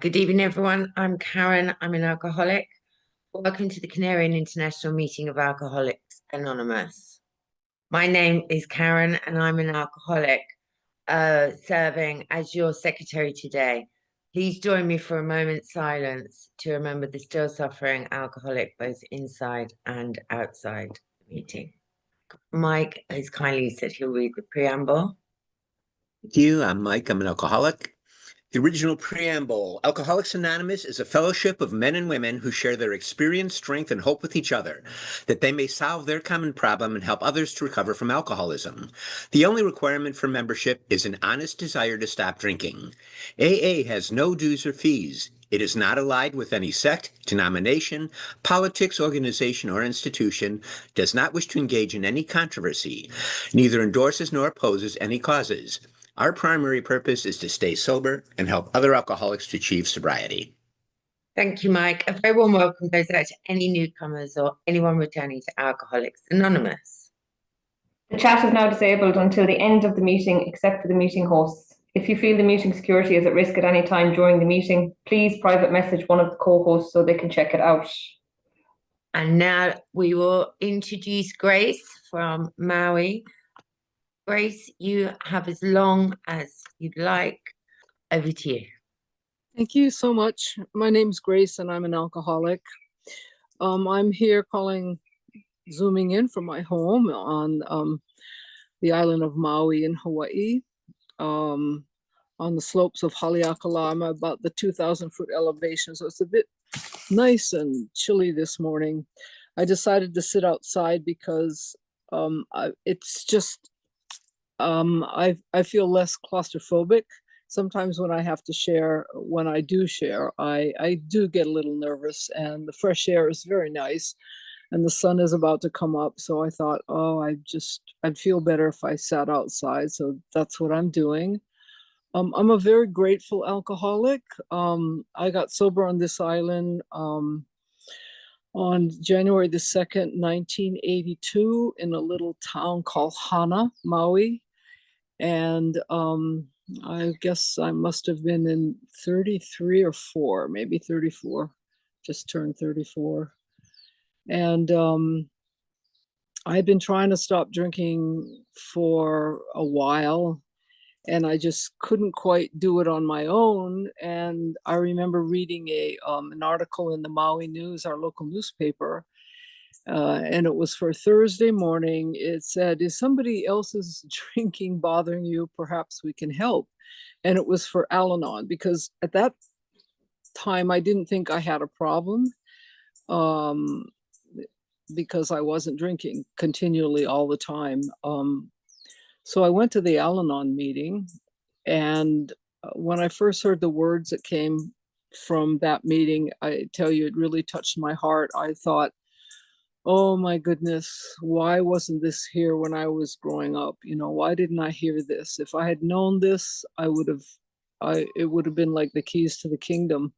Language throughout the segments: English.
Good evening, everyone. I'm Karen. I'm an alcoholic. Welcome to the Canarian International Meeting of Alcoholics Anonymous. My name is Karen, and I'm an alcoholic serving as your secretary today. Please join me for a moment's silence to remember the still suffering alcoholic, both inside and outside the meeting. Mike has kindly said he'll read the preamble. Thank you. I'm Mike. I'm an alcoholic. The original preamble: Alcoholics Anonymous is a fellowship of men and women who share their experience, strength, and hope with each other, that they may solve their common problem and help others to recover from alcoholism. The only requirement for membership is an honest desire to stop drinking. AA has no dues or fees. It is not allied with any sect, denomination, politics, organization, or institution, does not wish to engage in any controversy, neither endorses nor opposes any causes. Our primary purpose is to stay sober and help other alcoholics to achieve sobriety. Thank you, Mike. A very warm welcome goes out to any newcomers or anyone returning to Alcoholics Anonymous. The chat is now disabled until the end of the meeting, except for the meeting hosts. If you feel the meeting security is at risk at any time during the meeting, please private message one of the co-hosts so they can check it out. And now we will introduce Grace from Maui. Grace, you have as long as you'd like. Over to you. Thank you so much. My name's Grace and I'm an alcoholic. I'm here zooming in from my home on the island of Maui in Hawaii, on the slopes of Haleakalama, about the 2,000-foot elevation. So it's a bit nice and chilly this morning. I decided to sit outside because it's just, I feel less claustrophobic. Sometimes when I have to share, when I do share, I do get a little nervous, and the fresh air is very nice and the sun is about to come up. So I thought, I'd feel better if I sat outside. So that's what I'm doing. I'm a very grateful alcoholic. I got sober on this island on January the 2nd, 1982 in a little town called Hana, Maui. And I guess I must have been in 33 or 4, maybe 34, just turned 34. And I've been trying to stop drinking for a while, and I just couldn't quite do it on my own. And I remember reading an article in the Maui News, our local newspaper, and it was for Thursday morning. It said, "Is somebody else's drinking bothering you? Perhaps we can help." And it was for Al-Anon, because at that time I didn't think I had a problem, because I wasn't drinking continually all the time. So I went to the Al-Anon meeting, and when I first heard the words that came from that meeting, I tell you, it really touched my heart. I thought, oh my goodness, why wasn't this here when I was growing up? Why didn't I hear this? If I had known this, it would have been like the keys to the kingdom,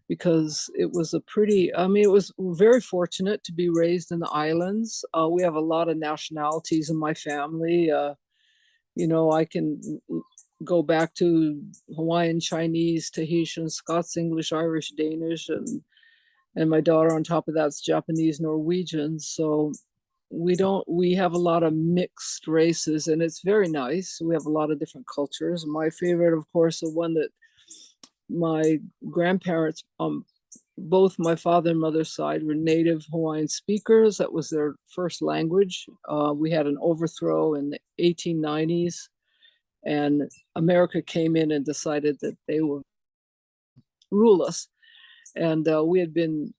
because it was it was very fortunate to be raised in the islands. We have a lot of nationalities in my family. I can go back to Hawaiian, Chinese, Tahitian, Scots, English, Irish, Danish, and my daughter on top of that's Japanese, Norwegian. So we have a lot of mixed races, and it's very nice. We have a lot of different cultures. My favorite, of course, the one that my grandparents, both my father and mother's side, were native Hawaiian speakers. That was their first language. We had an overthrow in the 1890s, and America came in and decided that they would rule us. And we had been,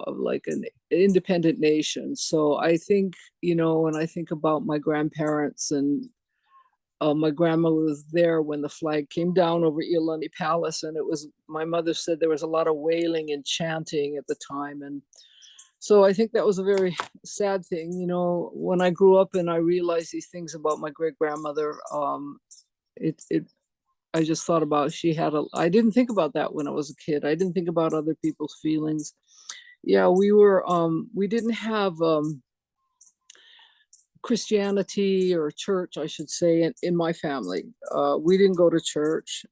like an independent nation. So I think, when I think about my grandparents, and my grandma was there when the flag came down over Iolani Palace, and my mother said there was a lot of wailing and chanting at the time. And so I think that was a very sad thing. When I grew up and I realized these things about my great grandmother, I just thought about, I didn't think about that when I was a kid. I didn't think about other people's feelings. Yeah, we didn't have Christianity or church, I should say, in my family. We didn't go to church.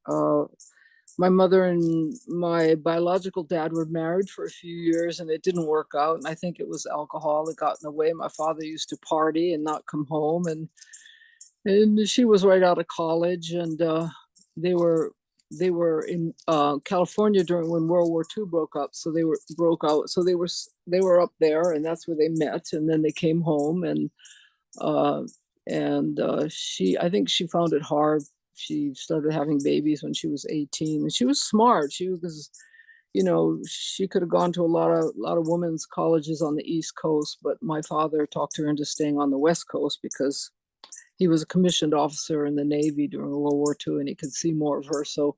my mother and my biological dad were married for a few years, and it didn't work out. And I think it was alcohol that got in the way. My father used to party and not come home, and she was right out of college, and they were in California during when World War II broke out. So they were up there, and that's where they met. And then they came home, and I think she found it hard. She started having babies when she was 18, and she was smart. She was, she could have gone to a lot of women's colleges on the East Coast, but my father talked her into staying on the West Coast because he was a commissioned officer in the Navy during World War II, and he could see more of her. So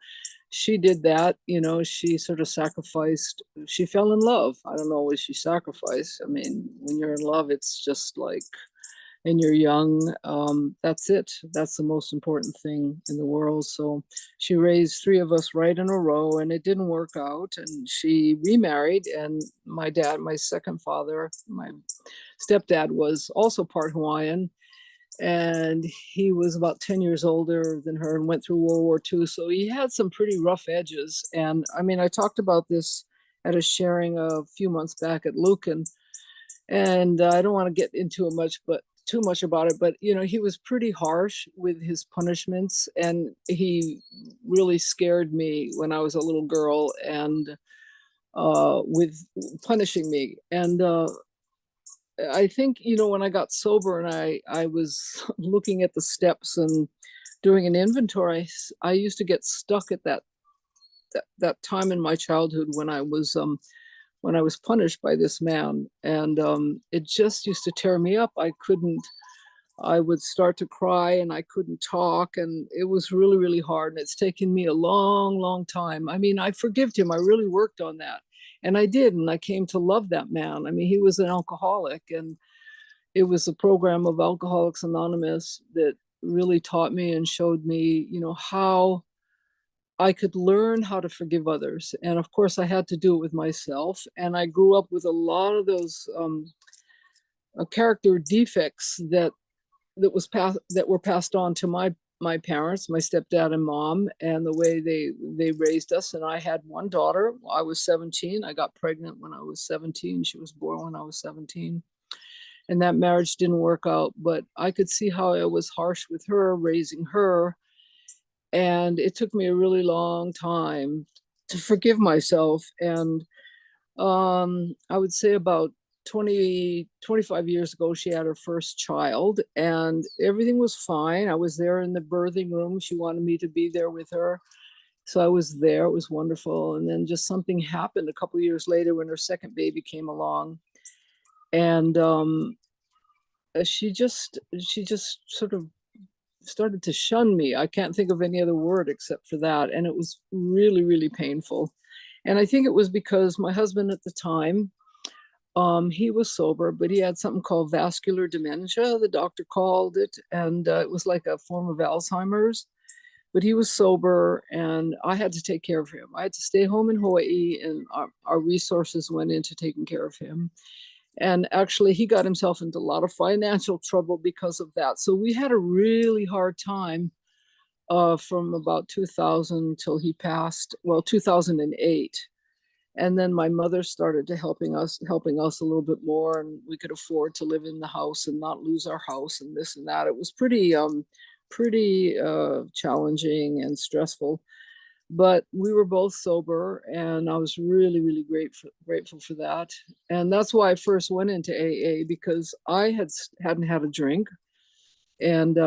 she did that. She sort of sacrificed. She fell in love. I don't know what she sacrificed. I mean, when you're in love, it's just like, and you're young, that's it. That's the most important thing in the world. So she raised 3 of us right in a row, and it didn't work out. And she remarried, and my dad, my second father, my stepdad, was also part Hawaiian, and he was about 10 years older than her and went through World War II. So he had some pretty rough edges. And I mean, I talked about this at a sharing a few months back at Lucan, and I don't want to get into it too much about it, but he was pretty harsh with his punishments, and he really scared me when I was a little girl, and with punishing me. And I think when I got sober and I was looking at the steps and doing an inventory, I used to get stuck at that time in my childhood when I was punished by this man, and it just used to tear me up. I would start to cry, and I couldn't talk, and it was really, really hard. And it's taken me a long, long time. I mean, I forgave him. I really worked on that, and I did, and I came to love that man. I mean, he was an alcoholic, and it was a program of Alcoholics Anonymous that really taught me and showed me, how I could learn how to forgive others. And of course, I had to do it with myself. And I grew up with a lot of those character defects that were passed on to my parents, my stepdad and mom, and the way they raised us. And I had one daughter. I was 17. I got pregnant when I was 17. She was born when I was 17. And that marriage didn't work out. But I could see how I was harsh with her, raising her. And it took me a really long time to forgive myself. And I would say about 25 years ago, she had her first child, and everything was fine. I was there in the birthing room. She wanted me to be there with her. So I was there. It was wonderful. And then just something happened a couple of years later when her second baby came along. And she just sort of started to shun me. I can't think of any other word except for that. And it was really, really painful. And I think it was because my husband at the time, he was sober, but he had something called vascular dementia, the doctor called it. And it was like a form of Alzheimer's. But he was sober, and I had to take care of him. I had to stay home in Hawaii, and our resources went into taking care of him. And actually, he got himself into a lot of financial trouble because of that. So we had a really hard time from about 2000 till he passed, 2008. And then my mother started to helping us a little bit more, and we could afford to live in the house and not lose our house and this and that. It was pretty challenging and stressful. But we were both sober, and I was really, really grateful for that. And that's why I first went into AA, because I hadn't had a drink. And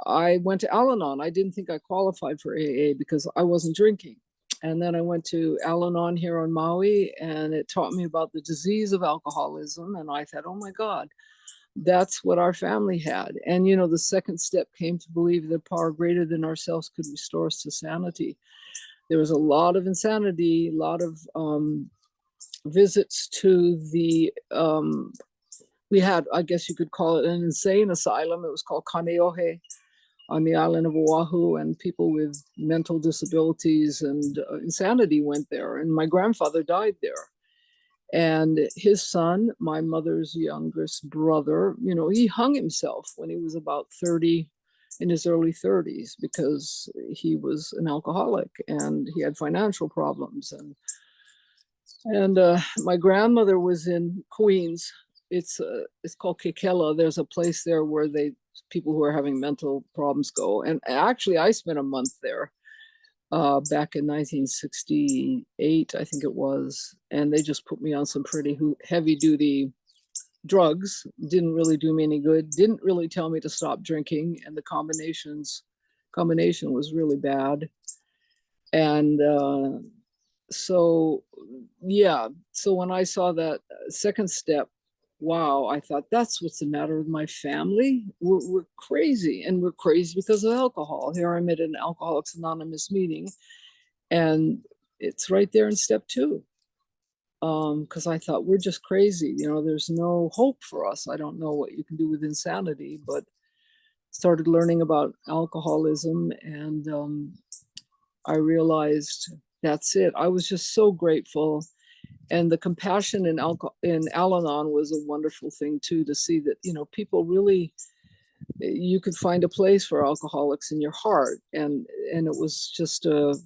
I went to Al-Anon. I didn't think I qualified for AA because I wasn't drinking. And then I went to Al-Anon here on Maui, and it taught me about the disease of alcoholism. And I thought, oh my God, that's what our family had. And, the second step came to believe that power greater than ourselves could restore us to sanity. There was a lot of insanity, a lot of visits to the, we had, I guess you could call it an insane asylum. It was called Kaneohe on the island of Oahu, and people with mental disabilities and insanity went there. And my grandfather died there. And his son, my mother's youngest brother, he hung himself when he was about 30. in his early 30s because he was an alcoholic and he had financial problems. And my grandmother was in Queens. It's called Kekela. There's a place there where people who are having mental problems go. And actually, I spent a month there back in 1968, I think it was. And they just put me on some pretty heavy duty drugs. Didn't really do me any good. Didn't really tell me to stop drinking. And the combination was really bad. And so when I saw that second step, wow, I thought, that's what's the matter with my family. We're crazy, and we're crazy because of alcohol. Here I'm at an Alcoholics Anonymous meeting, and it's right there in step 2. Because I thought, we're just crazy. There's no hope for us. I don't know what you can do with insanity, but started learning about alcoholism, and I realized that's it. I was just so grateful. And the compassion in Al-Anon was a wonderful thing too, to see that, people really, you could find a place for alcoholics in your heart. And it was just, it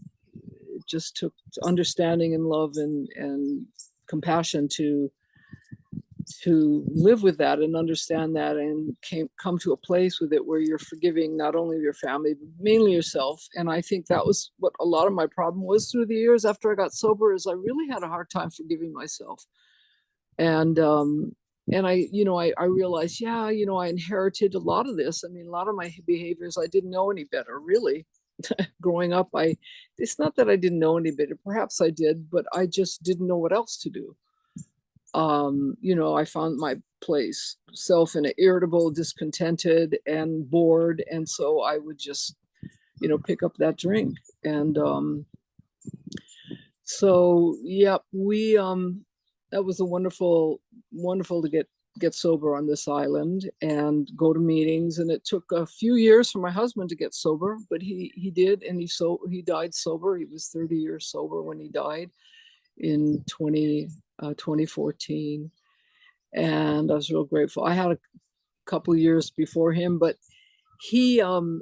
just took understanding and love and compassion to live with that and understand that, and come to a place with it where you're forgiving not only your family, but mainly yourself. And I think that was what a lot of my problem was through the years after I got sober, is I really had a hard time forgiving myself. And I realized, I inherited a lot of this. I mean, a lot of my behaviors, I didn't know any better, really. Growing up, it's not that I didn't know any better, perhaps I did, but I just didn't know what else to do. I found my place, self in irritable, discontented, and bored. And so I would just, pick up that drink. And that was a wonderful to get sober on this island and go to meetings. And it took a few years for my husband to get sober, but he did. And he died sober. He was 30 years sober when he died in 2014. And I was real grateful. I had a couple years before him, but he was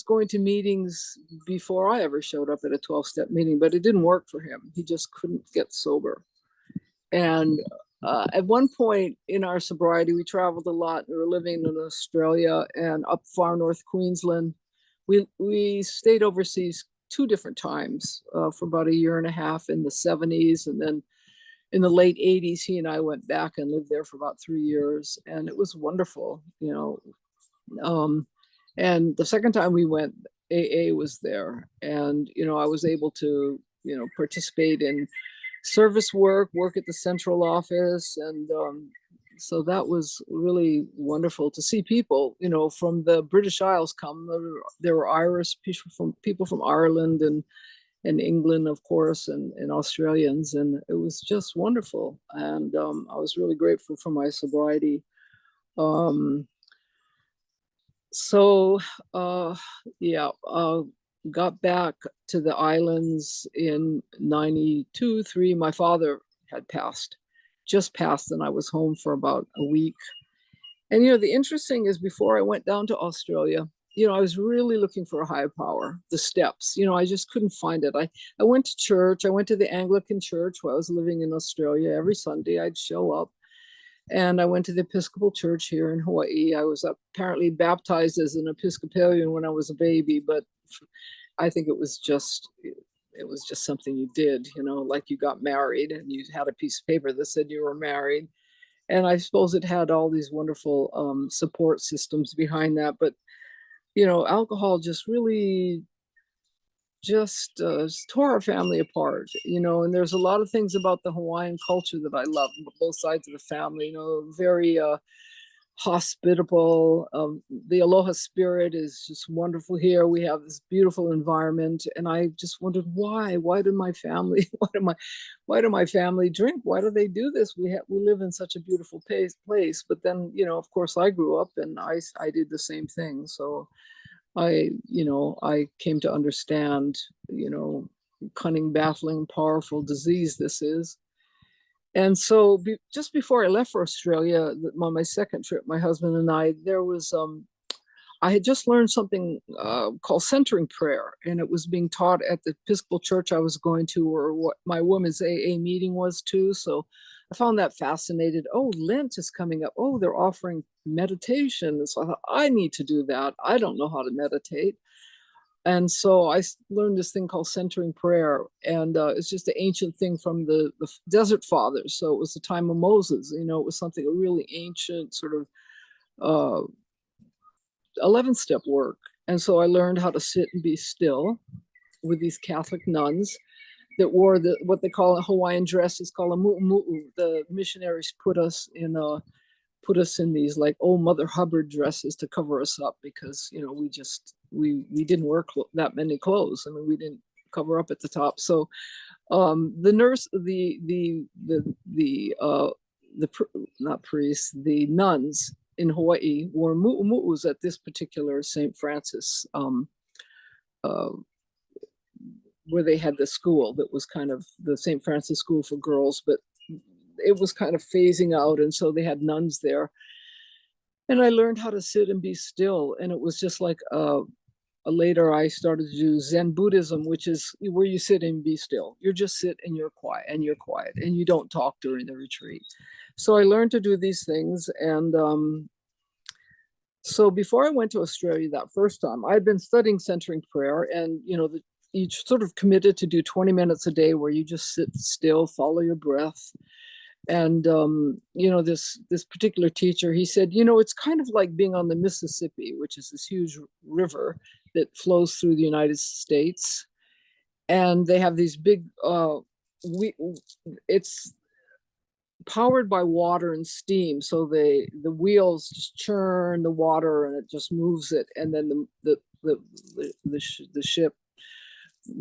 going to meetings before I ever showed up at a 12-step meeting, but it didn't work for him. He just couldn't get sober. And at one point in our sobriety, we traveled a lot. We were living in Australia and up far north Queensland. We stayed overseas 2 different times for about a year and a half in the 70s. And then in the late 80s, he and I went back and lived there for about 3 years. And it was wonderful, and the second time we went, AA was there. And, I was able to, participate in service work at the central office. And so that was really wonderful to see people, from the British Isles come. There were Irish people from Ireland and England, of course, and Australians. And it was just wonderful. And I was really grateful for my sobriety. Got back to the islands in 92, 3. My father had just passed, and I was home for about a week. And, the interesting is, before I went down to Australia, I was really looking for a higher power, the steps. I just couldn't find it. I went to church. I went to the Anglican church while I was living in Australia. Every Sunday I'd show up. And I went to the Episcopal church here in Hawaii. I was apparently baptized as an Episcopalian when I was a baby, but I think it was just something you did, like you got married and you had a piece of paper that said you were married. And I suppose it had all these wonderful support systems behind that. But, alcohol just really tore our family apart, and there's a lot of things about the Hawaiian culture that I love, both sides of the family, very hospitable. The aloha spirit is just wonderful here. We have this beautiful environment, and I just wondered why did my family, why do my family drink? Why do they do this? We live in such a beautiful place. But then, of course I grew up and I did the same thing. So I came to understand, cunning, baffling, powerful disease this is. And so just before I left for Australia, on my second trip, my husband and I, there was I had just learned something called centering prayer, and it was being taught at the Episcopal church I was going to, or what my women's AA meeting was too. So I found that fascinating. Oh, Lent is coming up. Oh, they're offering meditation. So I thought, I need to do that. I don't know how to meditate. And so I learned this thing called centering prayer, and it's just an ancient thing from the Desert Fathers. So it was the time of Moses. You know, it was something a really ancient sort of uh, 11-step work. And so I learned how to sit and be still with these Catholic nuns that wore what they call a Hawaiian dress. It's called a mu'umu'u. The missionaries put us in these like old Mother Hubbard dresses to cover us up, because you know we didn't wear that many clothes. I mean, we didn't cover up at the top. So the nurse, not priests, the nuns in Hawaii wore mu'umu'us at this particular St. Francis, where they had the school that was kind of the St. Francis school for girls, but it was kind of phasing out, and so they had nuns there. And I learned how to sit and be still, and it was just like later I started to do Zen Buddhism, which is where you sit and be still. You just sit and you're quiet, and you don't talk during the retreat. So I learned to do these things, and so before I went to Australia that first time, I'd been studying centering prayer, and you know, you sort of committed to do 20 minutes a day where you just sit still, follow your breath. And you know, this particular teacher, he said, you know, it's kind of like being on the Mississippi, which is this huge river that flows through the United States, and they have these big it's powered by water and steam, so the wheels just churn the water and it just moves it, and then the ship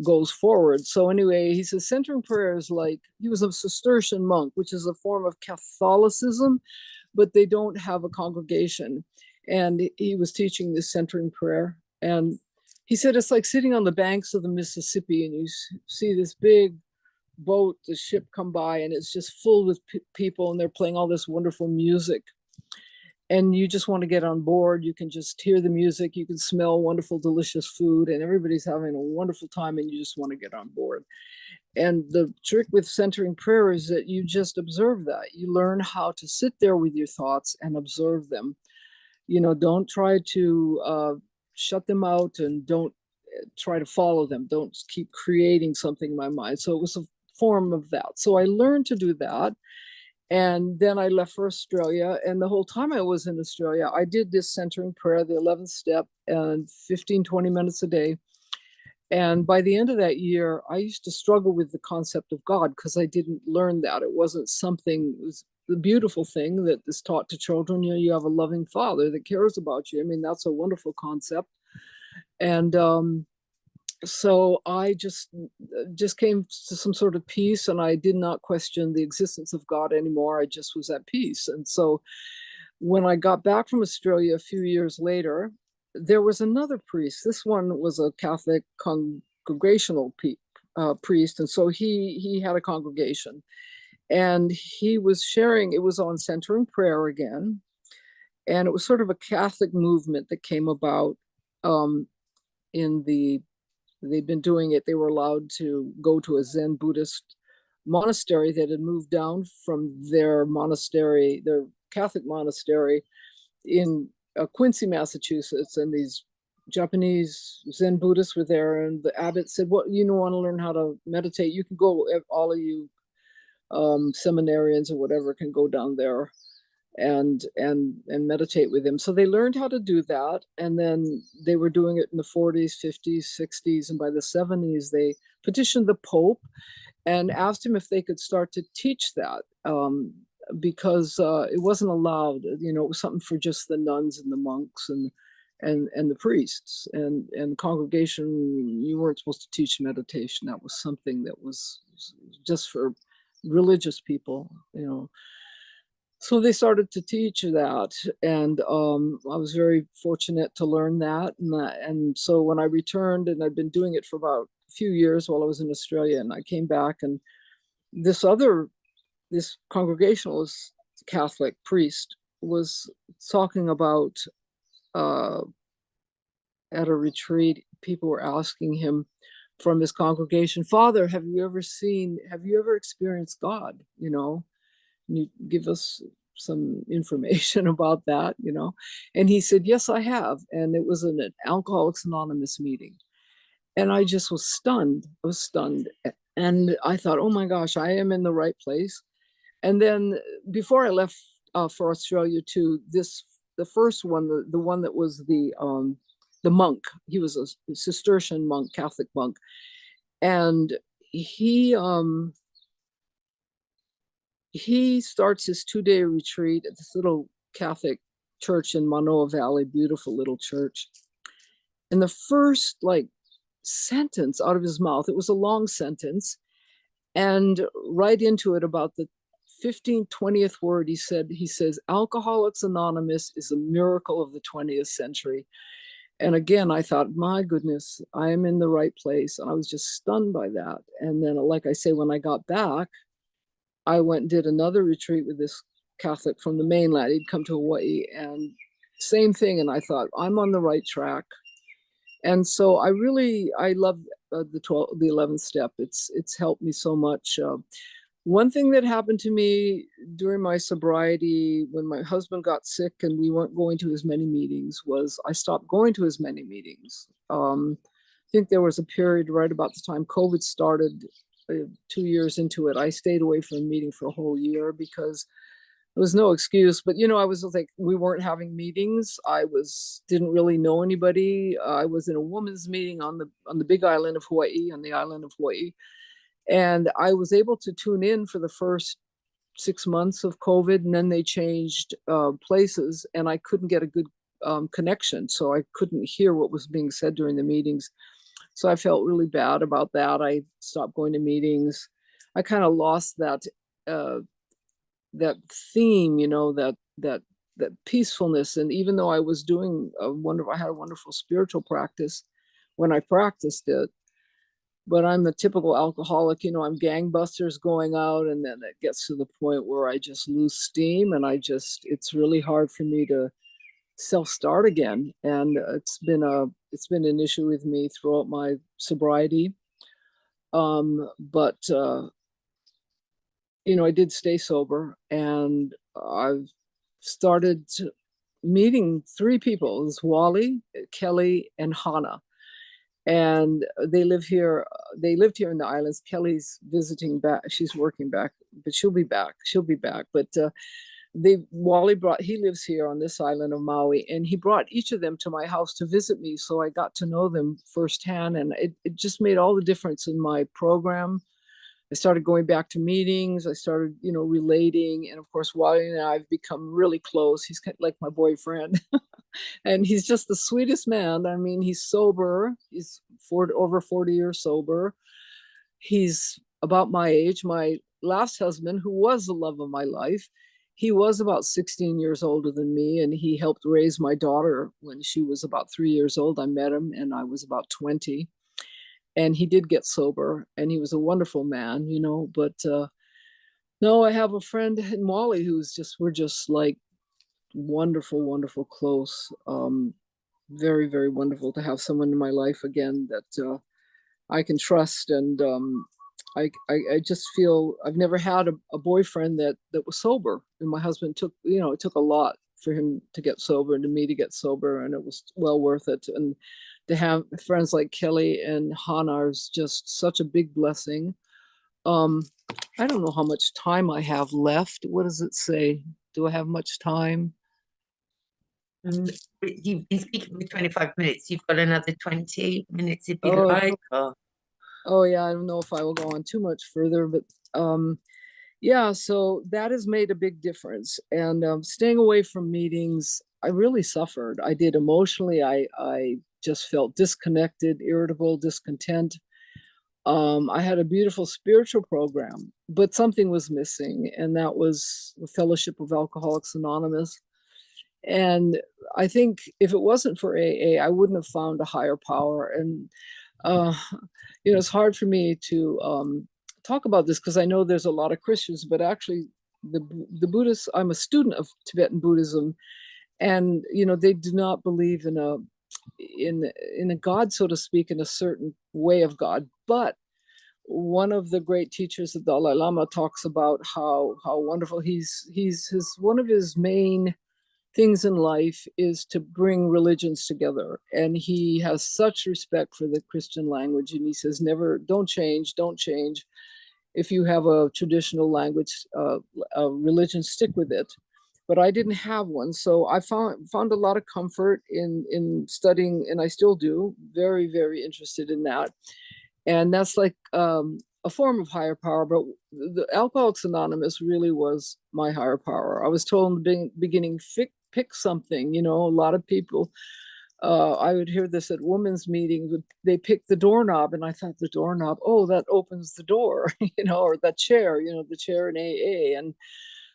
goes forward. So anyway, he says centering prayer is like, he was a Cistercian monk, which is a form of Catholicism, but they don't have a congregation. And he was teaching this centering prayer, and he said it's like sitting on the banks of the Mississippi, and you see this big boat, the ship come by, and it's just full with people, and they're playing all this wonderful music, and you just want to get on board. You can just hear the music, you can smell wonderful, delicious food, and everybody's having a wonderful time, and you just want to get on board. And the trick with centering prayer is that you just observe that. You learn how to sit there with your thoughts and observe them. You know, don't try to shut them out, and don't try to follow them. Don't keep creating something in my mind. So it was a form of that. So I learned to do that. And then I left for Australia. And the whole time I was in Australia, I did this centering prayer, the 11th step, and 15, 20 minutes a day. And by the end of that year, I used to struggle with the concept of God, because I didn't learn that. It wasn't something, it was the beautiful thing that is taught to children. You know, you have a loving father that cares about you. I mean, that's a wonderful concept. And so I just came to some sort of peace, and I did not question the existence of God anymore. I just was at peace. And so when I got back from Australia a few years later, there was another priest. This one was a Catholic congregational priest, and so he had a congregation, and he was sharing. It was on centering prayer again, and it was sort of a Catholic movement that came about. They'd been doing it. They were allowed to go to a Zen Buddhist monastery that had moved down from their monastery, their Catholic monastery in Quincy, Massachusetts. And these Japanese Zen Buddhists were there, and the abbot said, "Well, you want to learn how to meditate? You can go. All of you seminarians or whatever can go down there and meditate with him." So they learned how to do that, and then they were doing it in the 40s, 50s, 60s, and by the 70s they petitioned the Pope and asked him if they could start to teach that, because it wasn't allowed. You know, it was something for just the nuns and the monks and the priests and congregation. You weren't supposed to teach meditation. That was something that was just for religious people, you know. So they started to teach that, and I was very fortunate to learn that. And so when I returned, and I'd been doing it for about a few years while I was in Australia, and I came back, and this Congregationalist Catholic priest was talking about at a retreat, people were asking him from his congregation, Father, have you ever experienced God? Can you give us some information about that, And he said, yes, I have. And it was an Alcoholics Anonymous meeting. And I just was stunned. I was stunned. And I thought, oh my gosh, I am in the right place. And then before I left for Australia too, the first one, the one that was the monk, he was a Cistercian monk, Catholic monk. And he starts his 2-day retreat at this little Catholic church in Manoa Valley, beautiful little church. And the first sentence out of his mouth, it was a long sentence, and right into it, about the 15th, 20th word, he says, Alcoholics Anonymous is a miracle of the 20th century. And again, I thought, my goodness, I am in the right place. I was just stunned by that. And then, like I say, when I got back, I went and did another retreat with this Catholic from the mainland. He'd come to Hawaii, and same thing. And I thought, I'm on the right track. And so I love the 11th step. It's helped me so much. One thing that happened to me during my sobriety, when my husband got sick and we weren't going to as many meetings, was I stopped going to as many meetings. I think there was a period right about the time COVID started, 2 years into it, I stayed away from a meeting for a whole year because there was no excuse. But I was like, we weren't having meetings. Didn't really know anybody. I was in a women's meeting on the big island of Hawaii, on the island of Hawaii. And I was able to tune in for the first 6 months of COVID, and then they changed places, and I couldn't get a good connection. So I couldn't hear what was being said during the meetings. So I felt really bad about that. I stopped going to meetings. I kind of lost that theme, that peacefulness. And even though I was doing I had a wonderful spiritual practice when I practiced it, but I'm the typical alcoholic, I'm gangbusters going out, and then it gets to the point where I just lose steam, and it's really hard for me to self-start again. And it's been an issue with me throughout my sobriety. But I did stay sober, and I've started meeting 3 people. It's Wally, Kelly, and Hannah. And they lived here in the islands. Kelly's visiting back. She's working back, but she'll be back. But he lives here on this island of Maui, and he brought each of them to my house to visit me. So I got to know them firsthand, and it just made all the difference in my program. I started going back to meetings. I started, relating. And of course, Wally and I have become really close. He's kind of like my boyfriend. And he's just the sweetest man. I mean, he's sober. He's over 40 years sober. He's about my age. My last husband, who was the love of my life, he was about 16 years older than me, and he helped raise my daughter when she was about 3 years old. I met him, and I was about 20. And he did get sober, and he was a wonderful man, But no, I have a friend in Wally we're just like wonderful, wonderful, close. Very, very wonderful to have someone in my life again that I can trust. And I just feel I've never had a boyfriend that was sober. And my husband it took a lot for him to get sober and to me to get sober, and it was well worth it. And to have friends like Kelly and Hannah is just such a big blessing. I don't know how much time I have left. What does it say? Do I have much time? You've been speaking for 25 minutes. You've got another 20 minutes if you Oh, like. Or... Oh yeah, I don't know if I will go on too much further, but yeah, so that has made a big difference. And staying away from meetings, I really suffered. I did emotionally. I just felt disconnected, irritable, discontent. I had a beautiful spiritual program, but something was missing, and that was the Fellowship of Alcoholics Anonymous. And I think if it wasn't for AA, I wouldn't have found a higher power. And it's hard for me to talk about this because I know there's a lot of Christians, but actually the Buddhists, I'm a student of Tibetan Buddhism, and they do not believe in in a God, so to speak, in a certain way of God. But one of the great teachers, the Dalai Lama, talks about how wonderful he's his one of his main things in life is to bring religions together. And he has such respect for the Christian language. And he says, don't change. If you have a traditional language, religion, stick with it. But I didn't have one. So I found a lot of comfort in studying, and I still do, very, very interested in that. And that's like a form of higher power, but the Alcoholics Anonymous really was my higher power. I was told in the beginning, pick something, a lot of people, I would hear this at women's meetings, they pick the doorknob, and I thought, the doorknob, oh, that opens the door, or that chair, the chair in AA. And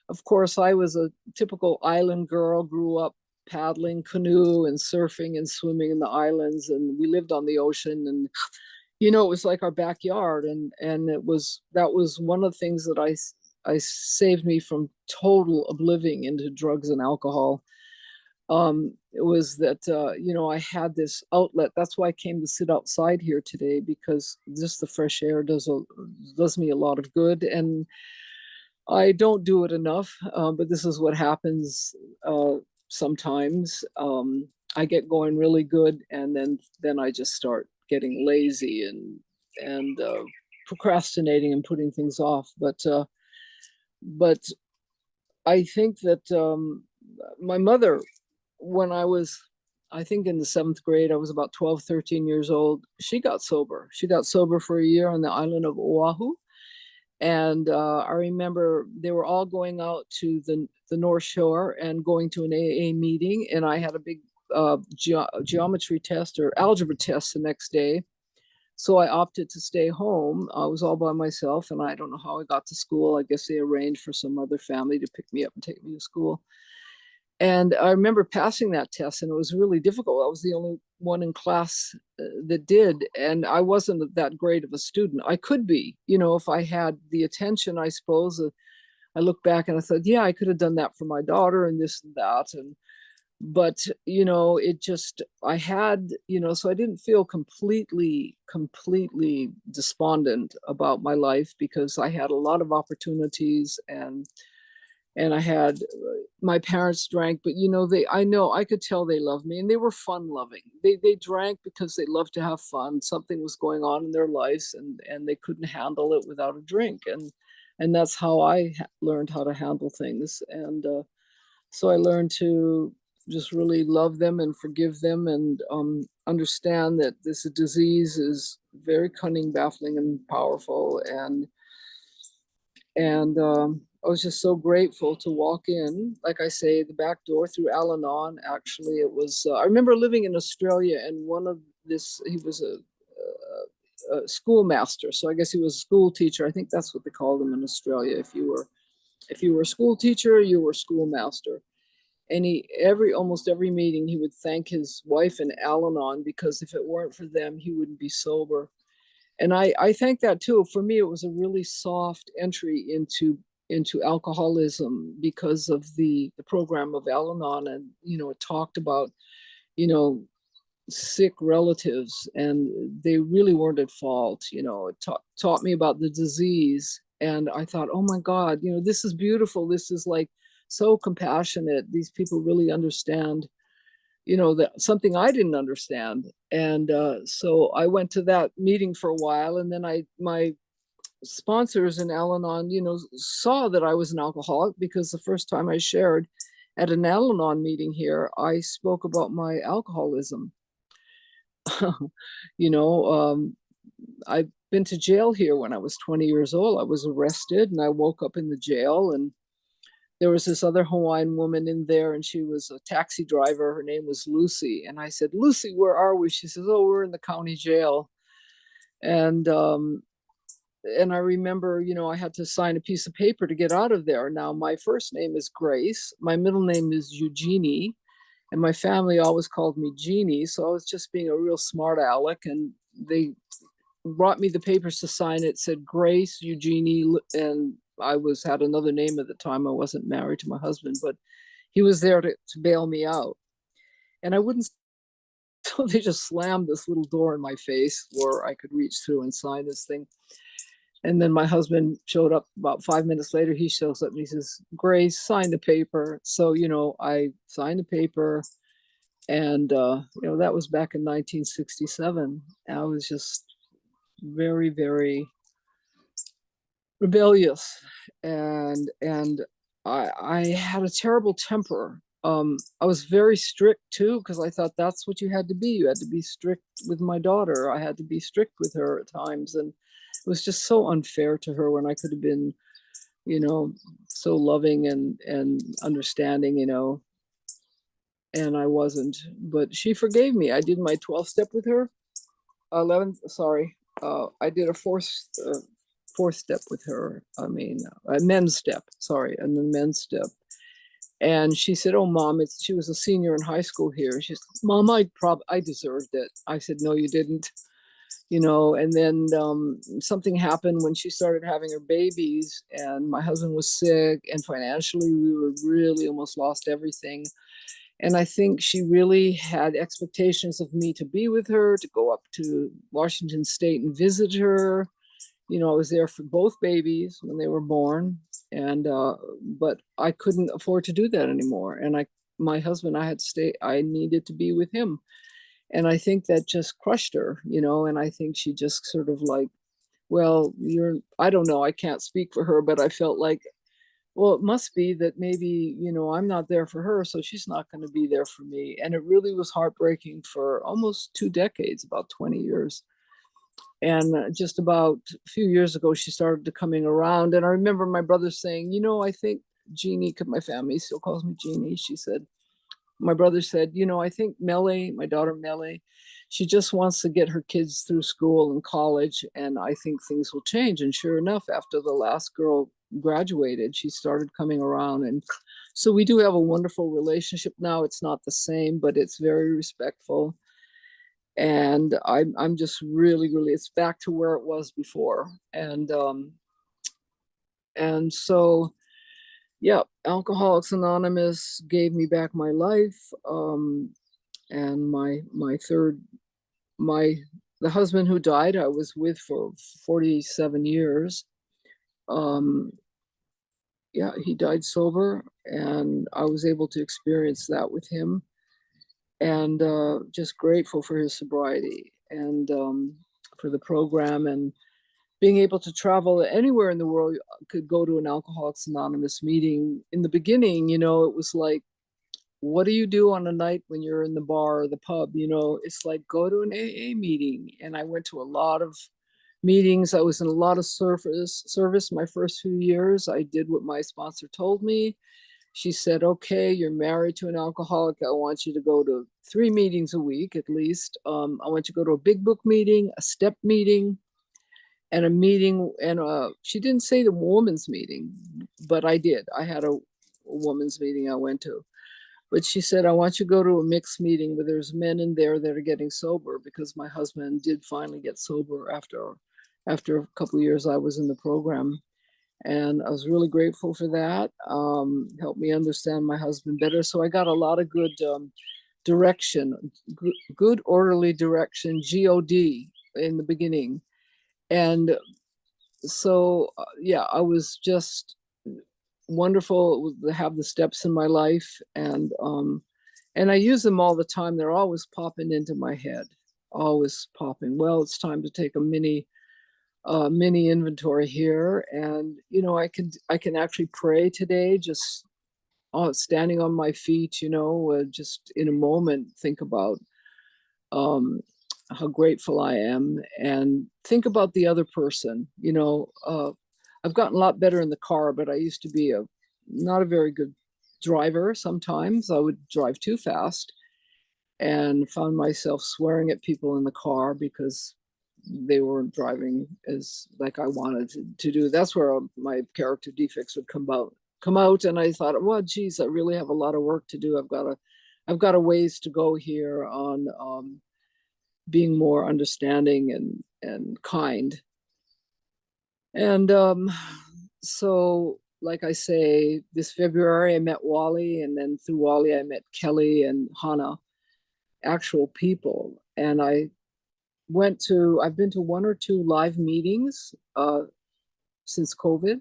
of course, I was a typical island girl, grew up paddling canoe and surfing and swimming in the islands, and we lived on the ocean, and it was like our backyard, and that was one of the things that I saved me from total oblivion into drugs and alcohol. It was that I had this outlet. That's why I came to sit outside here today, because just the fresh air does me a lot of good, and I don't do it enough. But this is what happens sometimes. I get going really good, and then I just start getting lazy and procrastinating and putting things off. But I think that my mother, when I was, I think in the 7th grade, I was about 12, 13 years old, she got sober. She got sober for a year on the island of Oahu. And I remember they were all going out to the North Shore and going to an AA meeting. And I had a big geometry test or algebra test the next day. So I opted to stay home. I was all by myself, and I don't know how I got to school. I guess they arranged for some other family to pick me up and take me to school. And I remember passing that test, and it was really difficult. I was the only one in class that did, and I wasn't that great of a student. I could be, if I had the attention, I suppose. I look back and I thought, yeah, I could have done that for my daughter and this and that. But it just, I had, so I didn't feel completely despondent about my life, because I had a lot of opportunities, and I had, my parents drank, but I could tell they loved me, and they were fun loving. They drank because they loved to have fun. Something was going on in their lives, and they couldn't handle it without a drink. And that's how I learned how to handle things. And so I learned to just really love them and forgive them, and understand that this disease is very cunning, baffling, and powerful. And I was just so grateful to walk in, like I say, the back door through Al-Anon. Actually, it was, I remember living in Australia, and he was a schoolmaster. So I guess he was a school teacher. I think that's what they called him in Australia. If you were a school teacher, you were schoolmaster. And almost every meeting, he would thank his wife and Al-Anon, because if it weren't for them, he wouldn't be sober. And I think that too. For me, it was a really soft entry into alcoholism, because of the program of Al-Anon. And, it talked about, sick relatives, and they really weren't at fault. It taught me about the disease. And I thought, oh my God, this is beautiful. This is like so compassionate. These people really understand, that something I didn't understand. And so I went to that meeting for a while, and then my sponsors in Al-Anon, saw that I was an alcoholic, because the first time I shared at an Al-Anon meeting here, I spoke about my alcoholism. I've been to jail here when I was 20 years old. I was arrested, and I woke up in the jail, and there was this other Hawaiian woman in there, and she was a taxi driver. Her name was Lucy. And I said, Lucy, where are we? She says, oh, we're in the county jail. And I remember, I had to sign a piece of paper to get out of there. Now, my first name is Grace. My middle name is Eugenie. And my family always called me Jeannie. So I was just being a real smart aleck. And they brought me the papers to sign. It said Grace, Eugenie, and I had another name at the time. I wasn't married to my husband, but he was there to bail me out. And I wouldn't So they just slammed this little door in my face where I could reach through and sign this thing. And then my husband showed up about 5 minutes later. He shows up and he says, Grace, sign the paper. So, I signed the paper. And, that was back in 1967. I was just very, very rebellious. And I had a terrible temper. I was very strict too, because I thought that's what you had to be. You had to be strict with my daughter. I had to be strict with her at times. And it was just so unfair to her when I could have been, so loving and understanding, and I wasn't. But she forgave me. I did my 12th step with her. 11th, sorry. I did a fourth step with her. I mean, a men's step, sorry, and the men's step. And she said, "Oh, Mom, she was a senior in high school here." She said, "Mom, I deserved it." I said, "No, you didn't." And then something happened when she started having her babies, and my husband was sick, and financially we were really almost lost everything. And I think she really had expectations of me to be with her, to go up to Washington State and visit her. I was there for both babies when they were born, and but I couldn't afford to do that anymore. And my husband, I had to stay. I needed to be with him, and I think that just crushed her, And I think she just sort of like, well, I don't know. I can't speak for her, but I felt like, well, it must be that maybe, I'm not there for her, so she's not going to be there for me. And it really was heartbreaking for almost 2 decades, about 20 years. And just about a few years ago, she started to coming around. And I remember my brother saying, I think Jeannie, because my family still calls me Jeannie, my brother said, I think Melly, my daughter Melly, she just wants to get her kids through school and college. And I think things will change. And sure enough, after the last girl graduated, she started coming around. And so we do have a wonderful relationship now. It's not the same, but it's very respectful. And I'm just really, really, it's back to where it was before. And so, yeah, Alcoholics Anonymous gave me back my life. And the husband who died, I was with for 47 years. Yeah, he died sober, and I was able to experience that with him. And just grateful for his sobriety and for the program, and being able to travel anywhere in the world. Could go to an Alcoholics Anonymous meeting. In the beginning, it was like, what do you do on a night when you're in the bar or the pub? It's like, go to an AA meeting. And I went to a lot of meetings. I was in a lot of service my first few years. I did what my sponsor told me. She said, okay, you're married to an alcoholic. I want you to go to 3 meetings a week at least. I want you to go to a big book meeting, a step meeting, and a meeting. And she didn't say the woman's meeting, but I did. I had a woman's meeting I went to. But she said, I want you to go to a mixed meeting where there's men in there that are getting sober, because my husband did finally get sober after a couple of years I was in the program. And I was really grateful for that. Helped me understand my husband better. So I got a lot of good direction, good orderly direction, GOD in the beginning. And so, yeah, I was just wonderful to have the steps in my life. And I use them all the time. They're always popping into my head, always popping. Well, it's time to take a mini inventory here. And I can actually pray today, just standing on my feet, just in a moment, think about how grateful I am, and think about the other person. I've gotten a lot better in the car, but I used to be not a very good driver. Sometimes I would drive too fast and found myself swearing at people in the car because they weren't driving as like I wanted to do. That's where my character defects would come out. And I thought, well, geez, I really have a lot of work to do. I've got a ways to go here on being more understanding and kind. And so, like I say, this February I met Wally, and then through Wally I met Kelly and Hannah. actual people. And I've been to 1 or 2 live meetings since COVID.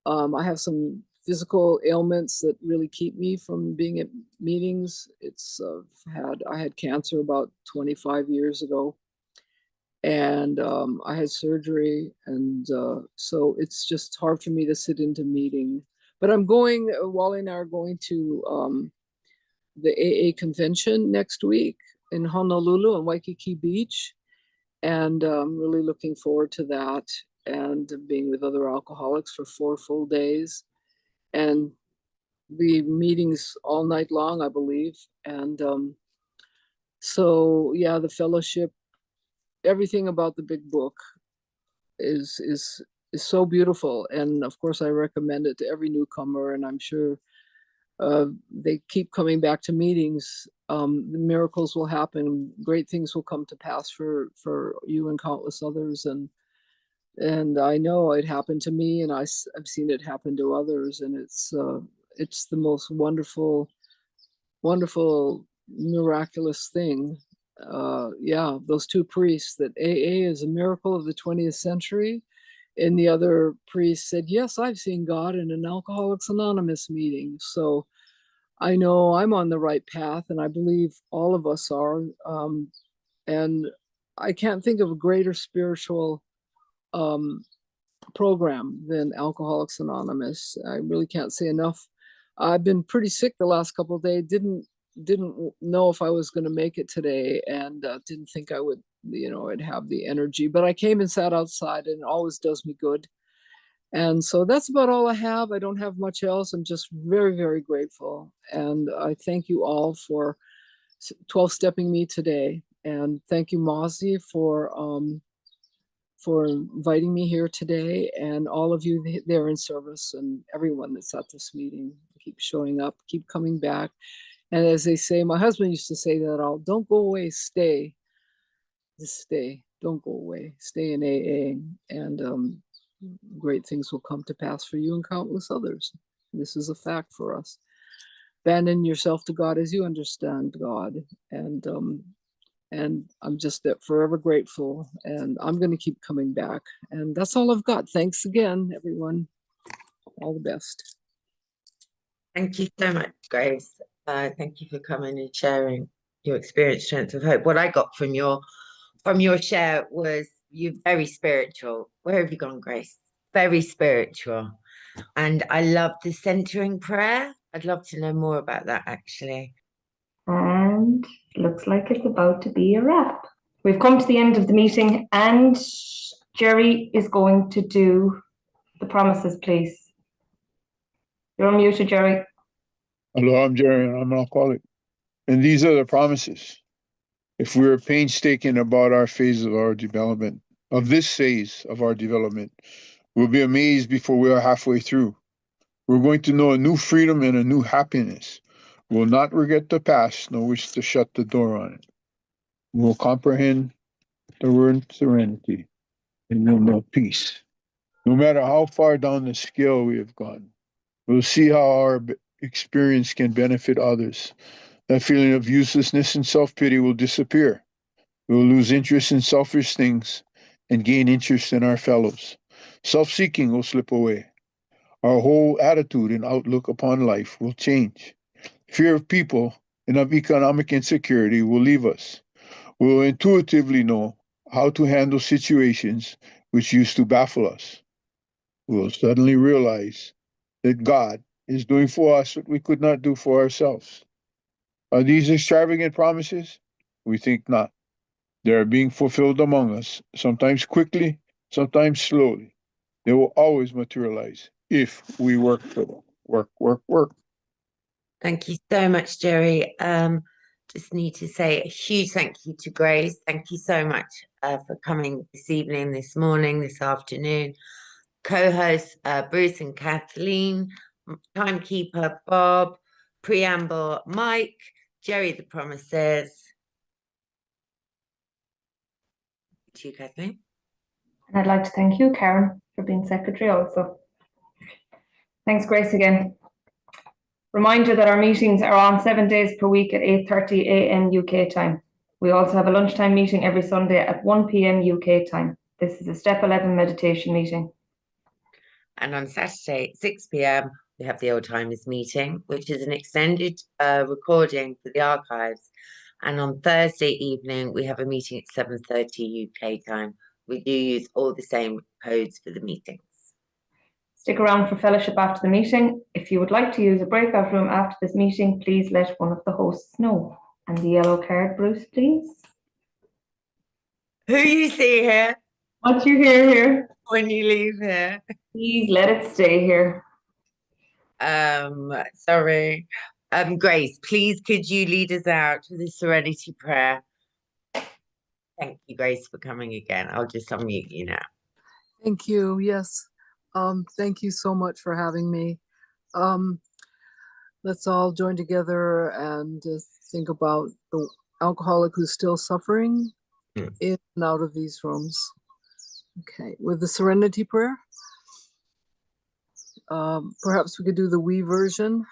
I have some physical ailments that really keep me from being at meetings. I had cancer about 25 years ago, and I had surgery, and so it's just hard for me to sit into meeting. But Wally and I are going to the AA convention next week in Honolulu and Waikiki Beach, and I'm really looking forward to that, and being with other alcoholics for 4 full days, and the meetings all night long, I believe. And so yeah, the fellowship, everything about the big book is so beautiful, and of course I recommend it to every newcomer, and I'm sure they keep coming back to meetings. The miracles will happen, great things will come to pass for you and countless others, and I know it happened to me, and I've seen it happen to others, and it's the most wonderful, miraculous thing. Yeah, those 2 priests, that AA is a miracle of the 20th century, and the other priest said, yes, I've seen God in an Alcoholics Anonymous meeting. So I know I'm on the right path, and I believe all of us are. And I can't think of a greater spiritual program than Alcoholics Anonymous. I really can't say enough. I've been pretty sick the last couple of days. Didn't know if I was going to make it today, and didn't think I would, I'd have the energy. But I came and sat outside, and it always does me good. And so that's about all I have. I don't have much else. I'm just very, very grateful. And I thank you all for 12-stepping me today. And thank you, Mozzie, for inviting me here today, and all of you there in service, and everyone that's at this meeting. Keep showing up, keep coming back. And as they say, my husband used to say that don't go away, stay. Just stay, don't go away, stay in AA, and great things will come to pass for you and countless others. This is a fact for us. Abandon yourself to God as you understand God, and I'm just forever grateful, and I'm going to keep coming back. And that's all I've got. Thanks again, everyone. All the best. Thank you so much, Grace. Thank you for coming and sharing your experience, strength of hope. What I got from your share was you're very spiritual. Where have you gone, Grace? Very spiritual. And I love the centering prayer. I'd love to know more about that, actually. And looks like it's about to be a wrap. We've come to the end of the meeting, and Jerry is going to do the promises, please. You're unmuted, Jerry. Hello, I'm Jerry, and I'm an alcoholic. And these are the promises. If we are painstaking about our phase of our development, of this phase of our development, we'll be amazed before we are halfway through. We're going to know a new freedom and a new happiness. We'll not regret the past, nor wish to shut the door on it. We'll comprehend the word serenity, and we'll know peace. No matter how far down the scale we have gone, we'll see how our experience can benefit others. That feeling of uselessness and self-pity will disappear. We will lose interest in selfish things and gain interest in our fellows. Self-seeking will slip away. Our whole attitude and outlook upon life will change. Fear of people and of economic insecurity will leave us. We will intuitively know how to handle situations which used to baffle us. We will suddenly realize that God is doing for us what we could not do for ourselves. Are these extravagant promises? We think not. They are being fulfilled among us, sometimes quickly, sometimes slowly. They will always materialize if we work for them. Work, work, work. Thank you so much, Jerry. Just need to say a huge thank you to Grace. Thank you so much for coming this evening, this morning, this afternoon. Co-hosts Bruce and Kathleen, timekeeper Bob, preamble Mike, Jerry the Promises. To you, Kathleen. And I'd like to thank you, Karen, for being secretary also. Thanks, Grace, again. Reminder that our meetings are on 7 days per week at 8:30 a.m. UK time. We also have a lunchtime meeting every Sunday at 1 p.m. UK time. This is a Step 11 meditation meeting. And on Saturday at 6 p.m, we have the Old Timers meeting, which is an extended recording for the archives. And on Thursday evening, we have a meeting at 7:30 UK time. We do use all the same codes for the meetings. Stick around for fellowship after the meeting. If you would like to use a breakout room after this meeting, please let one of the hosts know. And the yellow card, Bruce, please. Who you see here What you hear here, when you leave here? please let it stay here. Sorry. Grace, please could you lead us out to the Serenity Prayer? Thank you, Grace, for coming again. I'll just unmute you now. Thank you. Yes. Thank you so much for having me. Let's all join together and think about the alcoholic who's still suffering in and out of these rooms. Okay, with the Serenity Prayer. Perhaps we could do the we version.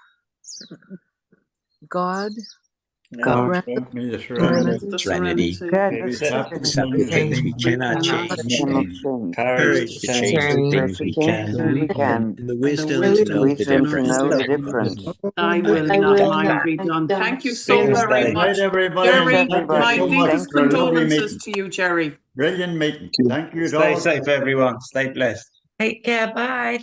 God, grant me the Serenity. Accept the things we cannot change. Courage to change the things we can. And the wisdom to know the difference. I will not mind be done. Thank you so very much. Jerry, my deepest condolences to you, Jerry. Brilliant meeting. Thank you. Stay safe, everyone. Stay blessed. Take care. Bye.